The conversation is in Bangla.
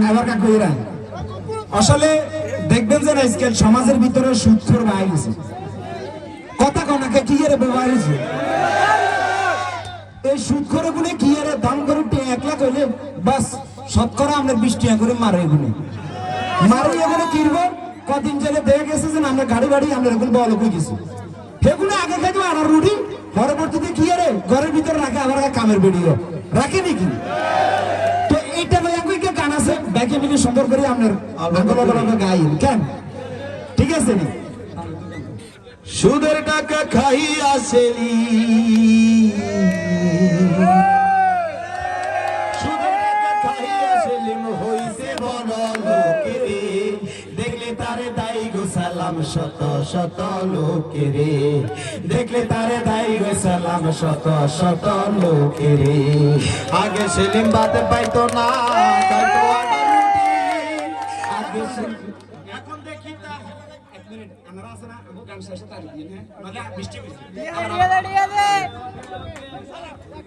আবার কা কইরা আসলে দেখবেন যে আজকাল সমাজের ভিতরে সুদখোর বাইরে গেছে কথা কোনাকে কি এর ব্যবহার হইছে এই সুদখোরে গুলো কি এর দাম করে 1 লাখ হইলে বাস শতকরা আমরা 20 টাকা করে মারে এগুলো মারে এগুলো কিরব কদিন চলে দেখে গেছে যে আমরা গাড়ি বাড়ি আমরা এগুলো বল কই গেছি সেগুলো আগে থেকে আনার রুটি পরবর্তীতে কি আরে ঘরের ভিতর রাখে আবার কামের ভিডিও রাখে নাকি তো এইটা লইয়া কই কে গান আছে ব্যাকে মিলে সুন্দর করে আপনার আন্দোলন গাই কেন ঠিক আছে নি সুদের টাকা খাইয়া সেলি সুদের টাকা খাইয়া সেলিম হইছে বড় লোকেরে দেখলে তারে দাই গো সালাম শত শত লোকেরে দেখলে তারে দাই গো সালাম শত শত লোকেরে আগে সেলিম বাতে পাইতো না খাইতো আগে এখন দেখি তা 1 মিনিট আমরা আছে না গান শেষে তালি দিন হ্যাঁ মানে বৃষ্টি হইছে